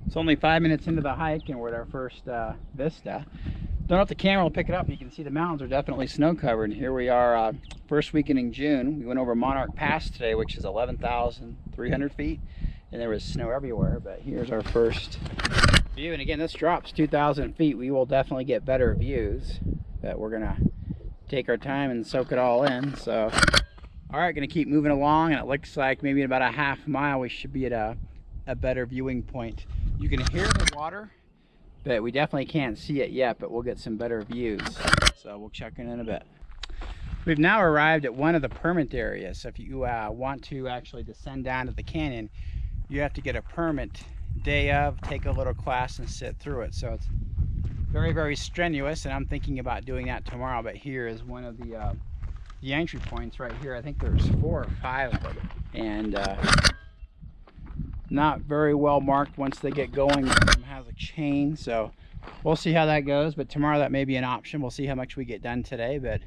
It's only 5 minutes into the hike and we're at our first vista. Don't know if the camera will pick it up. You can see the mountains are definitely snow covered. Here we are, first weekend in June. We went over Monarch Pass today, which is 11,300 feet, and there was snow everywhere. But here's our first view. And again, this drops 2,000 feet. We will definitely get better views, but we're gonna take our time and soak it all in. So, all right, gonna keep moving along, and it looks like maybe in about a half mile we should be at a better viewing point. You can hear the water, but we definitely can't see it yet, but we'll get some better views. So we'll check in a bit. We've now arrived at one of the permit areas. So if you want to actually descend down to the canyon, you have to get a permit day of, take a little class and sit through it. So it's very, very strenuous, and I'm thinking about doing that tomorrow. But here is one of the entry points right here. I think there's 4 or 5 of them. And not very well marked once they get going. One of them has a chain, so we'll see how that goes. But tomorrow that may be an option. We'll see how much we get done today, but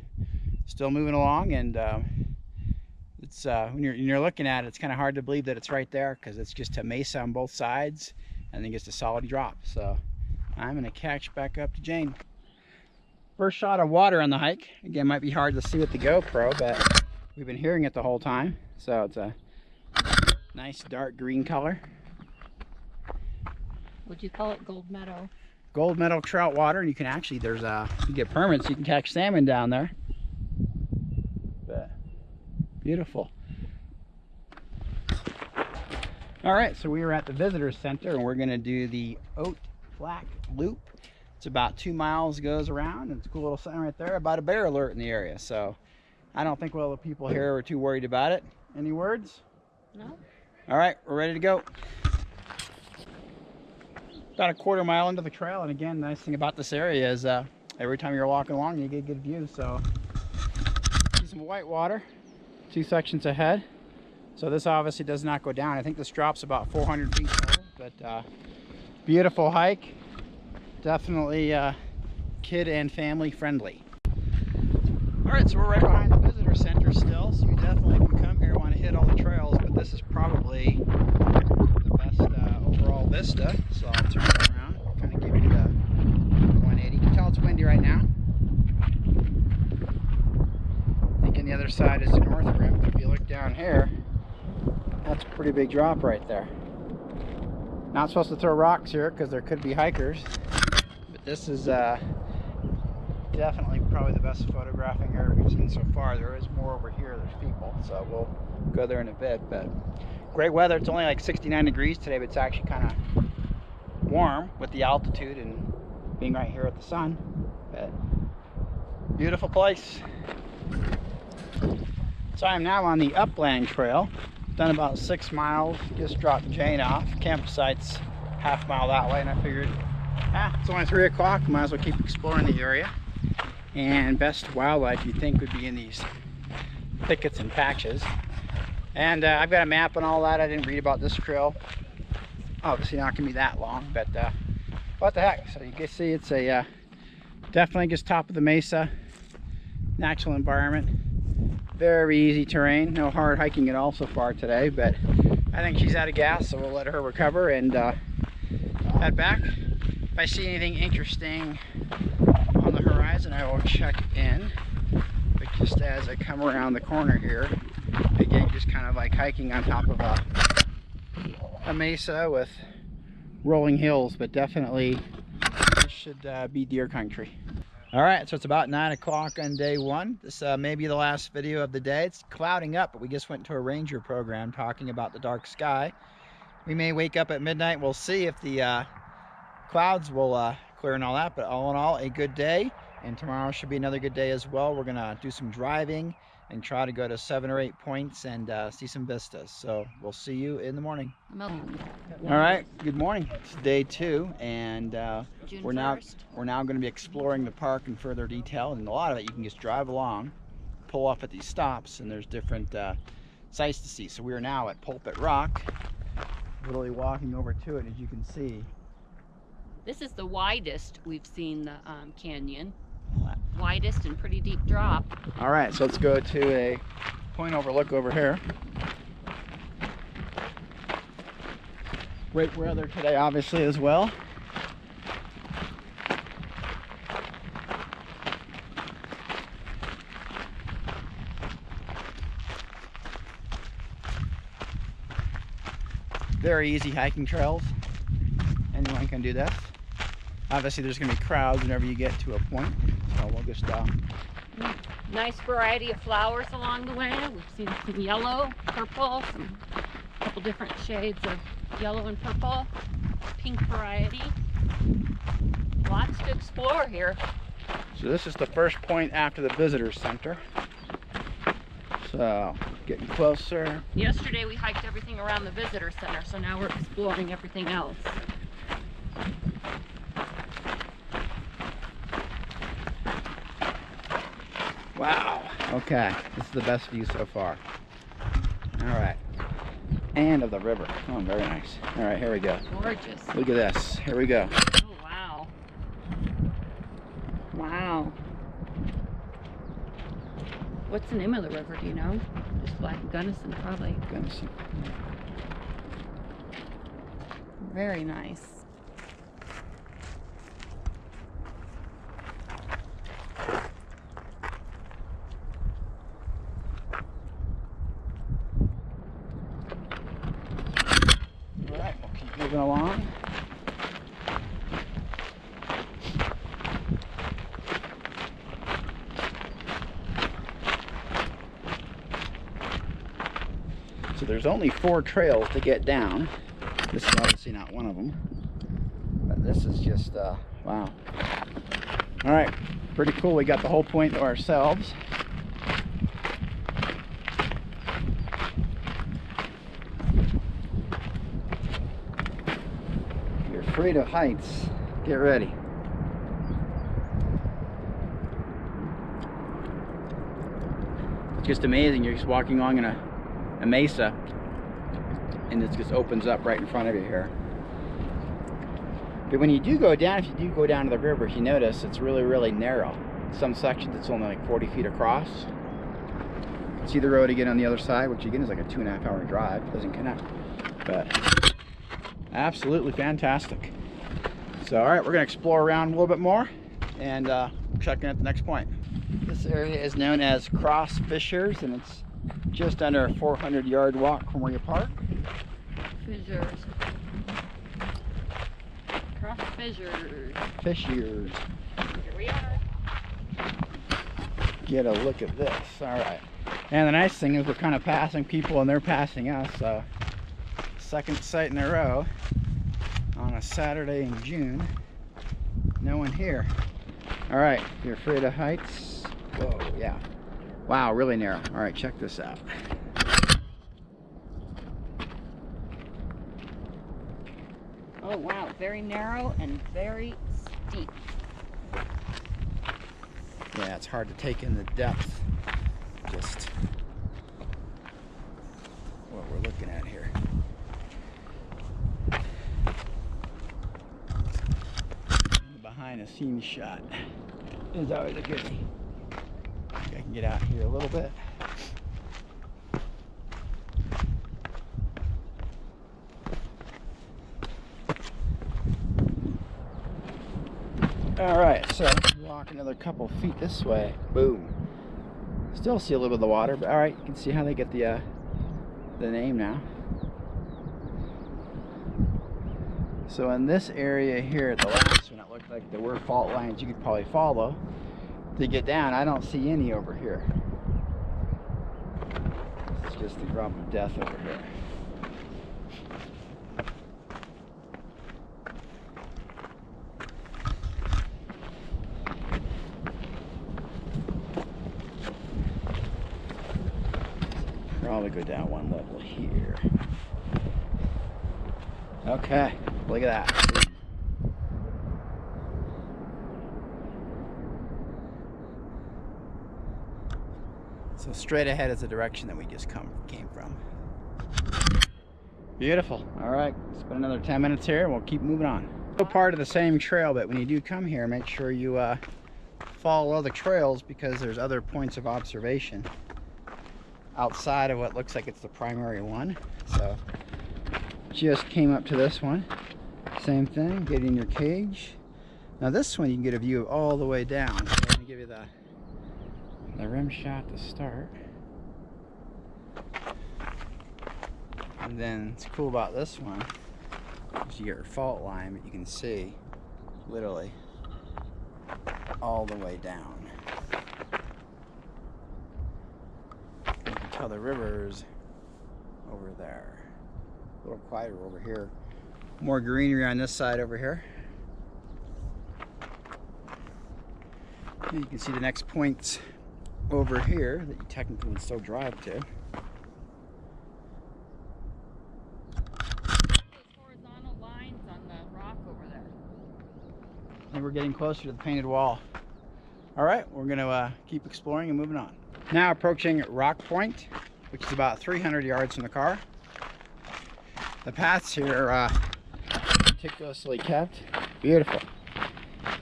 still moving along. And it's when you're looking at it, it's kind of hard to believe that it's right there, because it's just a mesa on both sides and then just a solid drop. So I'm gonna catch back up to Jane. First shot of water on the hike. Again, might be hard to see with the GoPro, but we've been hearing it the whole time. So it's a nice dark green color. Would you call it gold meadow? Gold meadow trout water, and you can actually, you get permits, you can catch salmon down there. But beautiful. All right, so we are at the visitor center, and we're going to do the Oat Flack Loop. It's about 2 miles, goes around, and it's a cool little sign right there about a bear alert in the area. So I don't think all the people here are too worried about it. Any words? No. All right, we're ready to go. About a 1/4 mile into the trail, and again, the nice thing about this area is every time you're walking along, you get good views. So, see some white water, 2 sections ahead. So this obviously does not go down. I think this drops about 400 feet total, but beautiful hike. Definitely kid and family friendly. All right, so we're right behind the visitor center still, so you definitely, if you come here, want to hit all the trails, but this is probably the best overall vista. So I'll turn it around, kind of give you the 180. You can tell it's windy right now. I think on the other side is the north rim, but if you look down here, that's a pretty big drop right there. Not supposed to throw rocks here because there could be hikers, but this is definitely probably the best photographing area we've seen so far. There is more over here, there's people, so we'll go there in a bit. But great weather. It's only like 69 degrees today, but it's actually kind of warm with the altitude and being right here at the sun. But beautiful place. So I'm now on the upland trail. Done about 6 miles, just dropped Jane off. Campsite's half mile that way, and I figured, it's only 3 o'clock, might as well keep exploring the area. And best wildlife you think would be in these thickets and patches. And I've got a map and all that. I didn't read about this trail. Obviously not gonna be that long, but what the heck. So you can see it's a definitely just top of the mesa, natural environment, very easy terrain, no hard hiking at all so far today. But I think she's out of gas, so we'll let her recover and head back. If I see anything interesting on the horizon, I will check in. But just as I come around the corner here, again, just kind of like hiking on top of a mesa with rolling hills, but definitely this should be deer country. All right, so it's about 9 o'clock on day 1. This may be the last video of the day. It's clouding up, but we just went to a ranger program talking about the dark sky. We may wake up at midnight. We'll see if the clouds will clear and all that, but all in all, a good day, and tomorrow should be another good day as well. We're gonna do some driving and try to go to 7 or 8 points and see some vistas. So we'll see you in the morning. All right, good morning. It's day 2, and we're now going to be exploring the park in further detail. And a lot of it you can just drive along, pull off at these stops, and there's different sights to see. So we are now at Pulpit Rock, literally walking over to it. As you can see, this is the widest we've seen the canyon. Widest and pretty deep drop. All right, so let's go to a point overlook over here. Great weather today, obviously, as well. Very easy hiking trails. Anyone can do this. Obviously, there's going to be crowds whenever you get to a point. So we'll just Nice variety of flowers along the way. We've seen some yellow, purple, a couple different shades of yellow and purple, pink variety. Lots to explore here. So this is the first point after the visitor center. So getting closer. Yesterday we hiked everything around the visitor center, so now we're exploring everything else. Wow. Okay, this is the best view so far. All right. And of the river. Oh, very nice. All right, here we go. Gorgeous. Look at this. Here we go. Oh, wow. Wow. What's the name of the river, do you know? Just like Gunnison, probably. Gunnison. Very nice. All right, we'll keep moving along. So there's only 4 trails to get down. This is obviously not one of them, but this is just wow. All right, pretty cool. We got the whole point to ourselves. If you're afraid of heights, get ready. It's just amazing. You're just walking along in a mesa, and it just opens up right in front of you here. But when you do go down, if you do go down to the river, if you notice, it's really, really narrow. Some sections it's only like 40 feet across. See the road again on the other side, which again is like a 2.5 hour drive. It doesn't connect, but absolutely fantastic. So all right, we're gonna explore around a little bit more and check in at the next point. This area is known as Cross Fissures, and it's just under a 400-yard walk from where you park. Fissures. Cross fissures. Fissures. Here we are. Get a look at this. All right. And the nice thing is we're kind of passing people and they're passing us. So second sight in a row on a Saturday in June. No one here. All right. If you're afraid of heights. Whoa, yeah. Wow, really narrow. All right, check this out. Oh wow, very narrow and very steep. Yeah, it's hard to take in the depth. Just what we're looking at here. The behind the scenes shot is always a goodie. I think I can get out here a little bit. All right, so walk another couple feet this way. Boom. Still see a little bit of the water, but all right, you can see how they get the name now. So in this area here, at the last one, it looked like there were fault lines you could probably follow to get down. I don't see any over here. It's just the drop of death over here. Probably go down one level here. Okay, look at that. So straight ahead is the direction that we just came from. Beautiful. All right, spend another 10 minutes here and we'll keep moving on. Still part of the same trail, but when you do come here, make sure you follow other trails because there's other points of observation outside of what looks like it's the primary one. So just came up to this one. Same thing, get in your cage. Now this one you can get a view of all the way down. So let me give you the rim shot to start. And then what's cool about this one is you get your fault line, but you can see literally all the way down. You can tell the river's over there. A little quieter over here. More greenery on this side over here. And you can see the next points over here that you technically would still drive to. Horizontal lines on the rock over there. And we're getting closer to the painted wall. All right, we're gonna keep exploring and moving on. Now approaching Rock Point, which is about 300 yards from the car. The paths here are meticulously kept. Beautiful.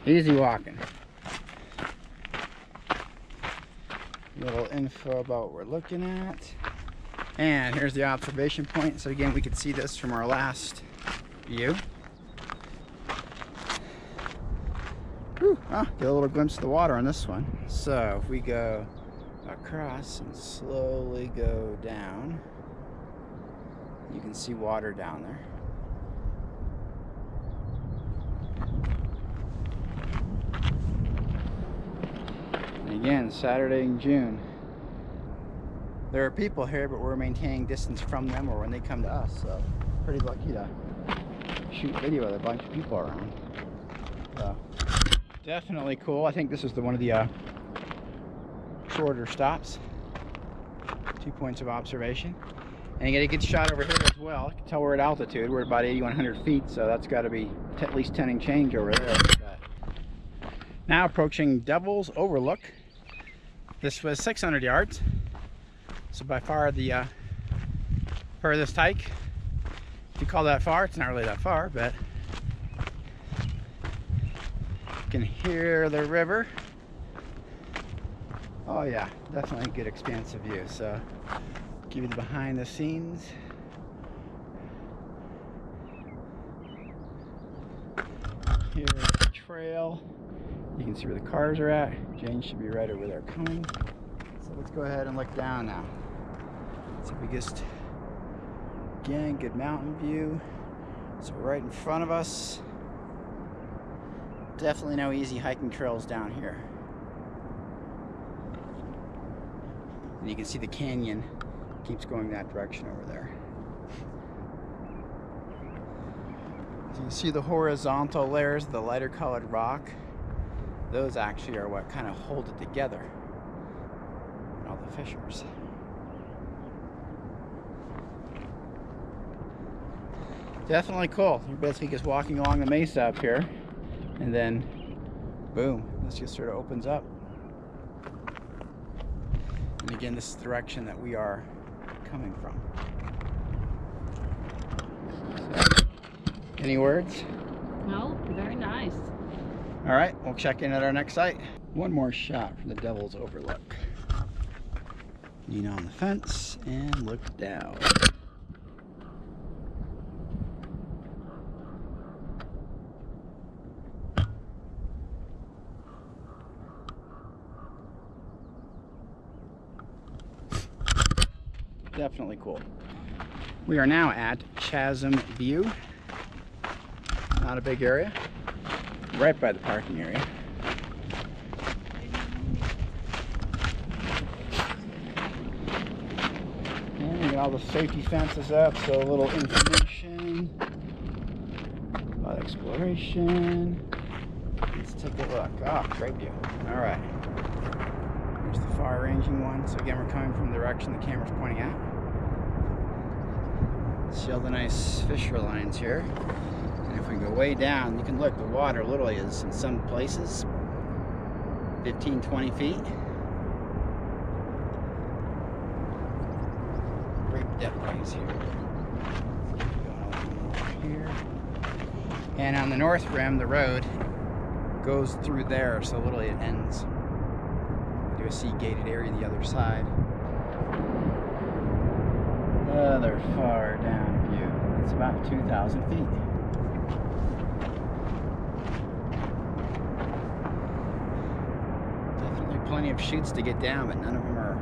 Easy walking. Little info about what we're looking at. And here's the observation point. So again, we could see this from our last view. Whew. Oh, get a little glimpse of the water on this one. So if we go across and slowly go down, you can see water down there. And again, Saturday in June. There are people here, but we're maintaining distance from them or when they come to us, so pretty lucky to shoot video with a bunch of people around. So definitely cool. I think this is one of the shorter stops. 2 points of observation. And you get a good shot over here as well. You can tell we're at altitude. We're at about 8,100 feet, so that's got to be at least 10 and change over there. Now approaching Devil's Overlook. This was 600 yards. So by far the furthest hike. If you call that far, it's not really that far, but you can hear the river. Oh yeah, definitely a good expansive view. So give you the behind the scenes. Here's the trail. You can see where the cars are at. Jane should be right over there coming. So let's go ahead and look down now. So we just, again, good mountain view. So right in front of us. Definitely no easy hiking trails down here. And you can see the canyon keeps going that direction over there. So you can see the horizontal layers of the lighter colored rock. Those actually are what kind of hold it together. And all the fissures. Definitely cool. You're basically just walking along the mesa up here, and then boom, this just sort of opens up. And again, this is the direction that we are coming from. So, any words? No, very nice. All right, we'll check in at our next site. One more shot from the Devil's Overlook. Lean on the fence and look down. Definitely cool. We are now at Chasm View. Not a big area. Right by the parking area. And we got all the safety fences up, so a little information about exploration. Let's take a look. Ah, great view. All right. Here's the far ranging one. So again, we're coming from the direction the camera's pointing at. See all the nice fissure lines here. And if we go way down, you can look, the water literally is in some places 15, 20 feet. Great depth rays here. Going over here. And on the north rim, the road goes through there, so literally it ends. We do a sea gated area the other side. Other far down view. It's about 2,000 feet. Definitely plenty of chutes to get down, but none of them are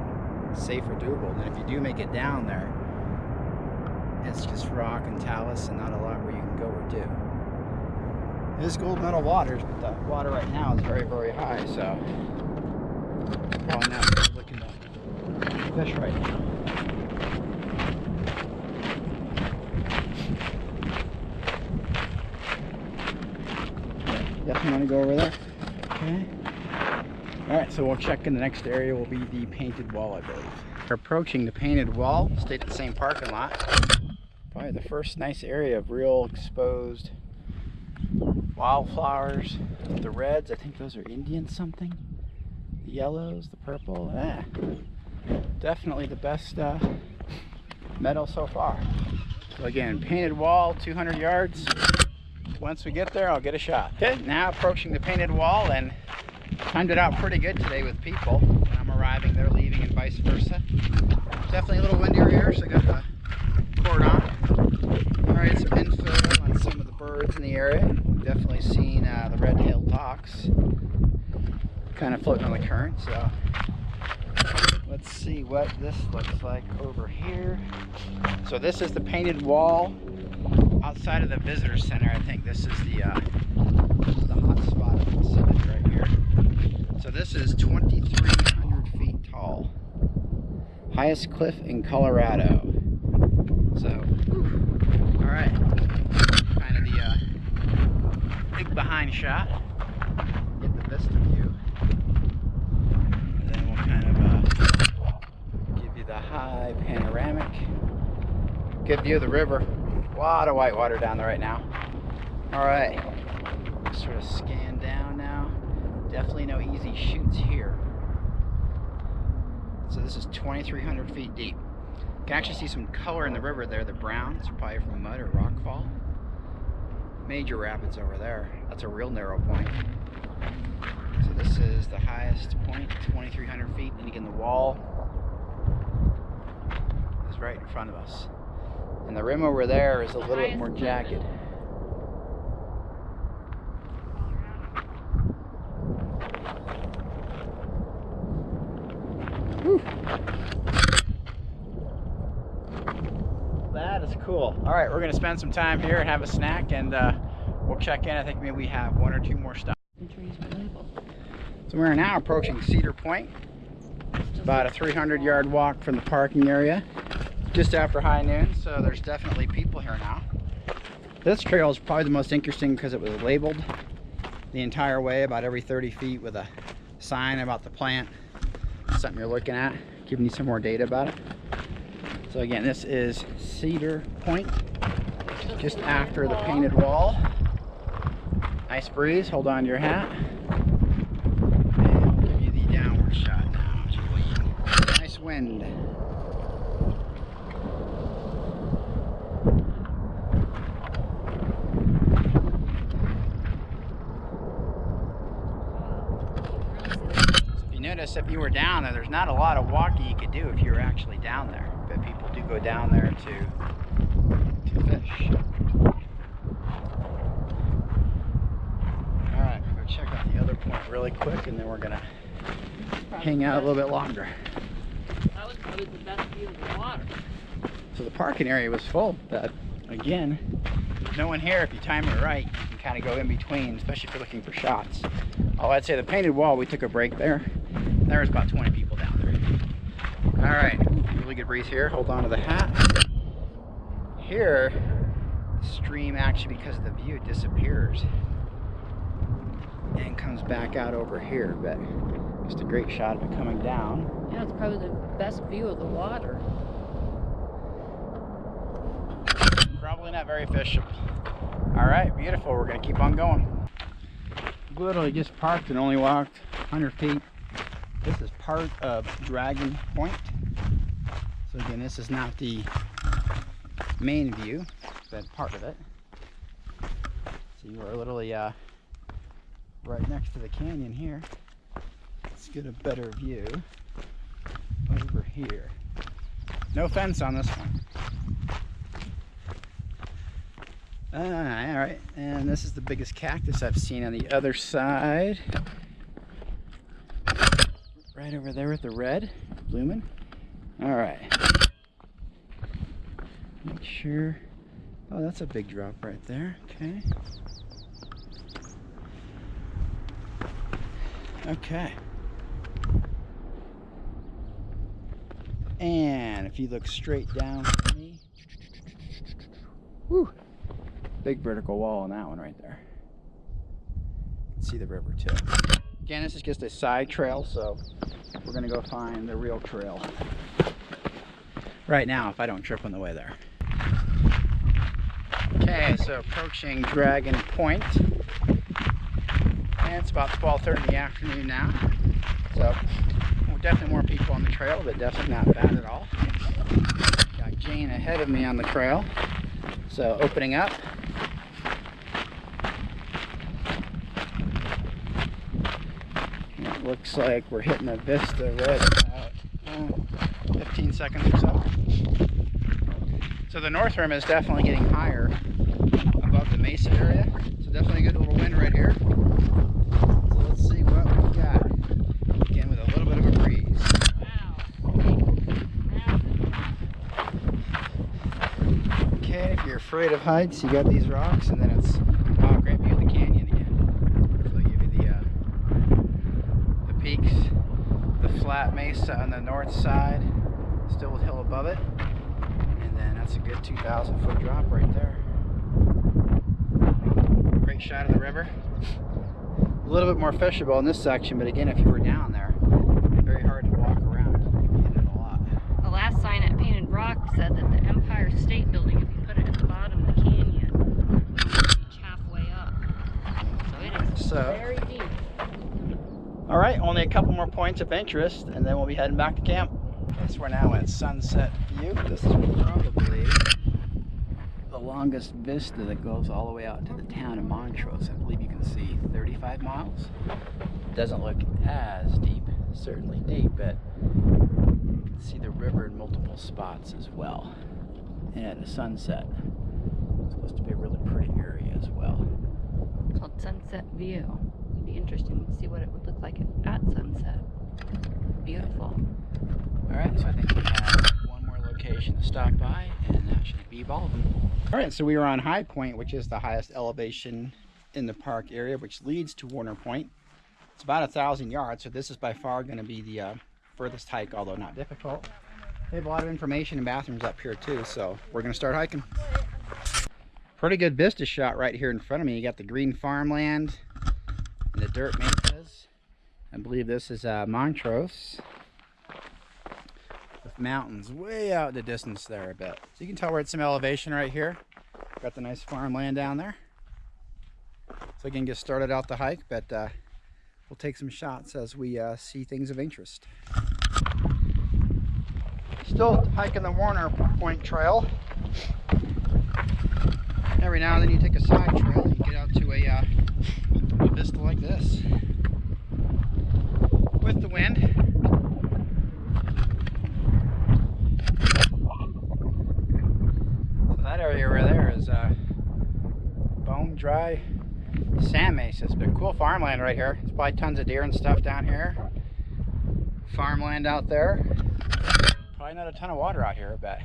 safe or doable. And if you do make it down there, it's just rock and talus and not a lot where you can go or do. It is gold medal waters, but the water right now is very, very high, so probably not good looking to fish right now. Definitely want to go over there. Okay. Alright, so we'll check in the next area will be the painted wall, I believe. We're approaching the painted wall, stayed at the same parking lot. Probably the first nice area of real exposed wildflowers. The reds, I think those are Indian something. The yellows, the purple, definitely the best meadow so far. So again, painted wall, 200 yards. Once we get there, I'll get a shot. Okay, now approaching the painted wall, and timed it out pretty good today with people. When I'm arriving, they're leaving, and vice versa. Definitely a little windier here, so I got the cord on. Alright, some info on some of the birds in the area. We've definitely seen the red-tailed hawks kind of floating on the current, so let's see what this looks like over here. So this is the painted wall outside of the visitor center. I think this is the hot spot of the exhibit right here. So this is 2,300 feet tall. Highest cliff in Colorado. So, alright. Kind of the big behind shot. Get the vista view. And then we'll kind of give you the high panoramic. Good view of the river. A lot of white water down there right now. Alright. Sort of scan down now. Definitely no easy chutes here. So this is 2,300 feet deep. You can actually see some color in the river there. The brown, it's probably from mud or rockfall. Major rapids over there. That's a real narrow point. So this is the highest point, 2,300 feet. And again, the wall is right in front of us. And the rim over there is a little bit more jagged. Whew. That is cool. All right, we're gonna spend some time here and have a snack, and we'll check in. I think maybe we have one or two more stops. So we're now approaching Cedar Point. It's about a 300-yard walk from the parking area. Just after high noon, so there's definitely people here now. This trail is probably the most interesting because it was labeled the entire way, about every 30 feet, with a sign about the plant, something you're looking at, giving you some more data about it. So again, this is Cedar Point, just after the painted wall. Nice breeze, hold on to your hat. And I'll give you the downward shot now. Nice wind. Notice if you were down there, there's not a lot of walking you could do if you were actually down there, but people do go down there to fish. Alright, we'll go check out the other point really quick, and then we're gonna hang out a little bit longer. That was probably the best view of the water. So the parking area was full, but again, no one here. If you time it right, you can kind of go in between, especially if you're looking for shots. Oh, I'd say the painted wall, we took a break there. There was about 20 people down there. All right, really good breeze here. Hold on to the hat. Here, the stream actually, because of the view, disappears and comes back out over here. But just a great shot of it coming down. Yeah, it's probably the best view of the water. Probably not very fishable. All right, beautiful. We're gonna keep on going. Literally just parked and only walked 100 feet. This is part of Dragon Point. So again, this is not the main view, but part of it. So you are literally right next to the canyon here. Let's get a better view over here. No fence on this one. All right, and this is the biggest cactus I've seen on the other side. Right over there with the red blooming. All right. Make sure. Oh, that's a big drop right there. Okay. Okay. And if you look straight down from me, whoo, big vertical wall on that one right there. You can see the river too. Again, this is just a side trail, so we're gonna go find the real trail right now if I don't trip on the way there. Okay, so approaching Dragon Point. And it's about 12:30 in the afternoon now. So definitely more people on the trail, but definitely not bad at all. Got Jane ahead of me on the trail. So opening up. And it looks like we're hitting a vista right about 15 seconds or so. So the north rim is definitely getting higher above the mesa area. So definitely a good little wind right here. So let's see what we got. Again, with a little bit of a breeze. Okay, if you're afraid of heights, you got these rocks, and then it's a great view of the canyon again. So I give you the peaks, the flat mesa on the north side, still with hill above it. That's a good 2,000-foot drop right there. Great shot of the river. A little bit more fishable in this section, but again, if you were down there, very hard to walk around. You'd be hitting it a lot. The last sign at Painted Rock said that the Empire State Building, if you put it at the bottom of the canyon, would reach halfway up. So it is very deep. All right, only a couple more points of interest, and then we'll be heading back to camp. Yes, we're now at Sunset View. This is probably the longest vista that goes all the way out to the town of Montrose. I believe you can see 35 miles. Doesn't look as deep, certainly deep, but you can see the river in multiple spots as well. And at the sunset, it's supposed to be a really pretty area as well. It's called Sunset View. It'd be interesting to see what it would look like at sunset. Beautiful. Alright, so I think we have one more location to stop by, and that should be all of them. Alright, so we are on High Point, which is the highest elevation in the park area, which leads to Warner Point. It's about 1,000 yards, so this is by far going to be the furthest hike, although not difficult. They have a lot of information and bathrooms up here too, so we're going to start hiking. Pretty good vista shot right here in front of me. You got the green farmland and the dirt mesas. I believe this is Montrose. With mountains way out in the distance there a bit. So you can tell we're at some elevation right here. Got the nice farmland down there. So again, get started out the hike, but we'll take some shots as we see things of interest. Still hiking the Warner Point Trail. Every now and then you take a side trail and you get out to a vista like this. With the wind. That area over there is bone dry sand mesas, but cool farmland right here. There's probably tons of deer and stuff down here. Farmland out there. Probably not a ton of water out here, but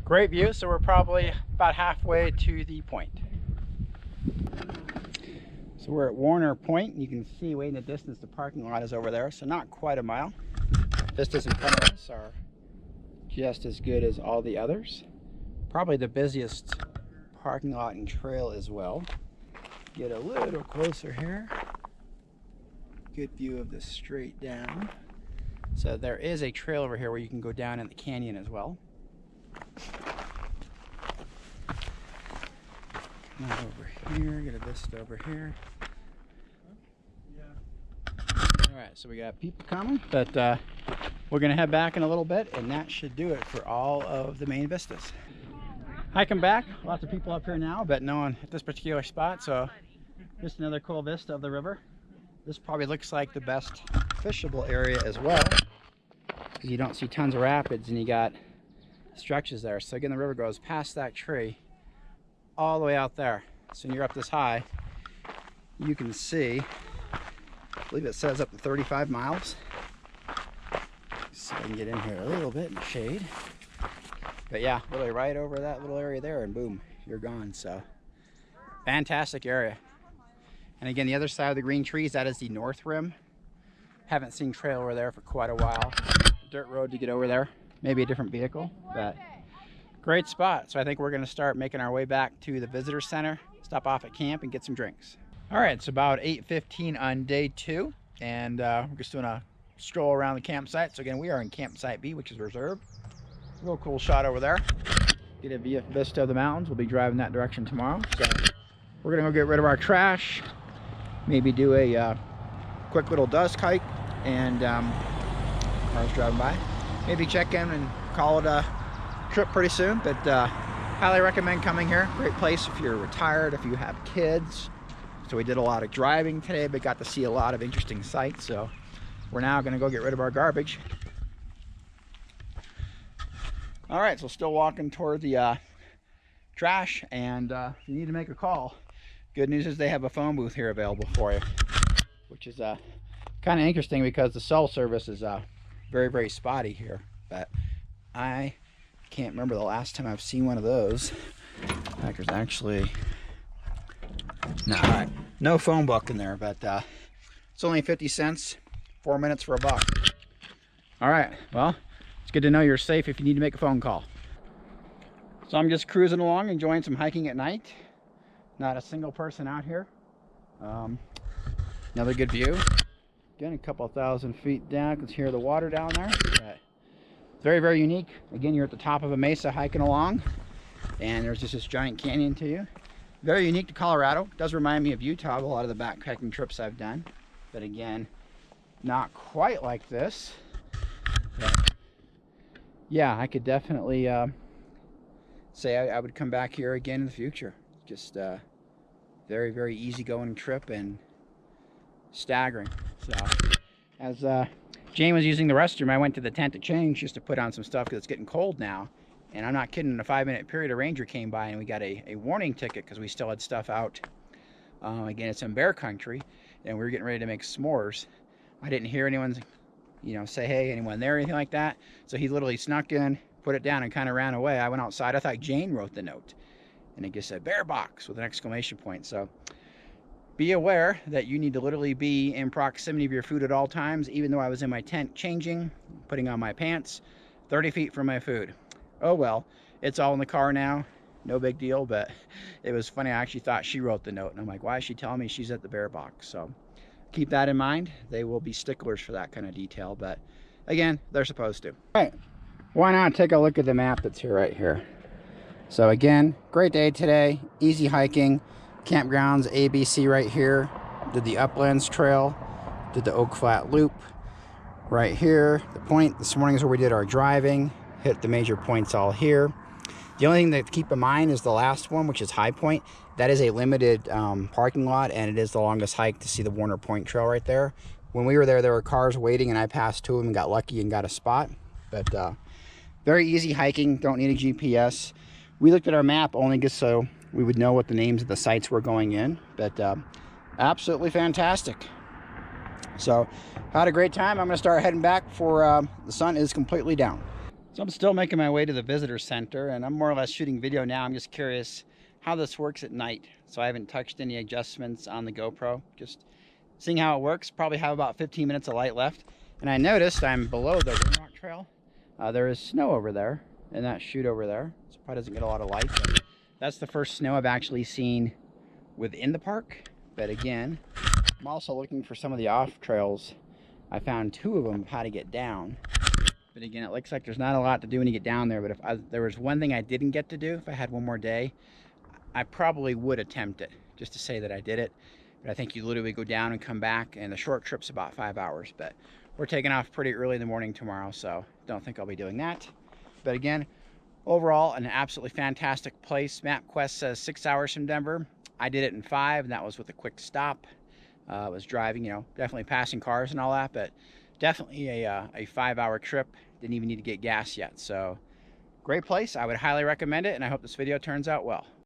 great view. So we're probably about halfway to the point. So we're at Warner Point. You can see way in the distance the parking lot is over there, so not quite a mile. Vistas in front of us are just as good as all the others. Probably the busiest parking lot and trail as well. Get a little closer here. Good view of this straight down. So there is a trail over here where you can go down in the canyon as well. Come on over here, get a vista over here. Alright, so we got people coming, but we're going to head back in a little bit, and that should do it for all of the main vistas. Hiking back, lots of people up here now, but no one at this particular spot, so just another cool vista of the river. This probably looks like the best fishable area as well, because you don't see tons of rapids and you got stretches there. So again, the river goes past that tree all the way out there. So when you're up this high, you can see, I believe it says up to 35 miles. So I can get in here a little bit in the shade. But yeah, literally right over that little area there, and boom, you're gone. So fantastic area. And again, the other side of the green trees, that is the north rim. Haven't seen trail over there for quite a while. Dirt road to get over there. Maybe a different vehicle, but great spot. So I think we're gonna start making our way back to the visitor center, stop off at camp and get some drinks. All right, it's about 8:15 on day 2, and we're just doing a stroll around the campsite. So again, we are in campsite B, which is reserved. Real cool shot over there. Get a vista of the mountains. We'll be driving that direction tomorrow. So we're gonna go get rid of our trash, maybe do a quick little dusk hike, and cars driving by. Maybe check in and call it a trip pretty soon, but highly recommend coming here. Great place if you're retired, if you have kids. So we did a lot of driving today, but got to see a lot of interesting sights. So we're now gonna go get rid of our garbage. All right, so still walking toward the trash, and if you need to make a call, good news is they have a phone booth here available for you, which is kind of interesting because the cell service is very, very spotty here, but I can't remember the last time I've seen one of those. In fact, there's actually no phone book in there, but it's only 50 cents, 4 minutes for $1. All right, well, it's good to know you're safe if you need to make a phone call. So I'm just cruising along, enjoying some hiking at night. Not a single person out here. Another good view. Again, a couple thousand feet down. You can hear the water down there. But very, very unique. Again, you're at the top of a mesa hiking along, and there's just this giant canyon to you. Very unique to Colorado. Does remind me of Utah, a lot of the backpacking trips I've done. But again, not quite like this. But yeah, I could definitely say I would come back here again in the future. Just very, very easygoing trip and staggering. So as Jane was using the restroom, I went to the tent to change just to put on some stuff because it's getting cold now. And I'm not kidding, in a 5-minute period, a ranger came by and we got a warning ticket because we still had stuff out. Again, it's in bear country, and we were getting ready to make s'mores. I didn't hear anyone, say, hey, anyone there, or anything like that. So he literally snuck in, put it down, and kind of ran away. I went outside. I thought Jane wrote the note, and it just said bear box with an exclamation point. So be aware that you need to literally be in proximity of your food at all times. Even though I was in my tent changing, putting on my pants, 30 feet from my food. Oh well, it's all in the car now, no big deal. But it was funny, I actually thought she wrote the note, and I'm like, why is she telling me she's at the bear box? So keep that in mind. They will be sticklers for that kind of detail, but again, they're supposed to. All right, why not take a look at the map that's here right here. So again, great day today, easy hiking, campgrounds ABC right here. Did the Uplands Trail, did the Oak Flat Loop right here. The point this morning is where we did our driving, hit the major points all here. The only thing to keep in mind is the last one, which is High Point. That is a limited parking lot, and it is the longest hike to see the Warner Point Trail right there. When we were there were cars waiting, and I passed two of them and got lucky and got a spot. But very easy hiking, don't need a GPS. We looked at our map only just so we would know what the names of the sites were going in, but absolutely fantastic. So had a great time. I'm gonna start heading back before the sun is completely down. So I'm still making my way to the visitor center, and I'm more or less shooting video now. I'm just curious how this works at night. So I haven't touched any adjustments on the GoPro, just seeing how it works. Probably have about 15 minutes of light left. And I noticed I'm below the Rimrock Trail. There is snow over there in that chute over there. So probably doesn't get a lot of light. But that's the first snow I've actually seen within the park. But again, I'm also looking for some of the off trails. I found 2 of them of how to get down. But again, it looks like there's not a lot to do when you get down there. But if there was one thing I didn't get to do, if I had one more day, I probably would attempt it, just to say that I did it. But I think you literally go down and come back, and the short trip's about 5 hours. But we're taking off pretty early in the morning tomorrow, so don't think I'll be doing that. But again, overall, an absolutely fantastic place. MapQuest says 6 hours from Denver. I did it in 5, and that was with a quick stop. I was driving, definitely passing cars and all that, but definitely a 5-hour trip. Didn't even need to get gas yet. So great place. I would highly recommend it, and I hope this video turns out well.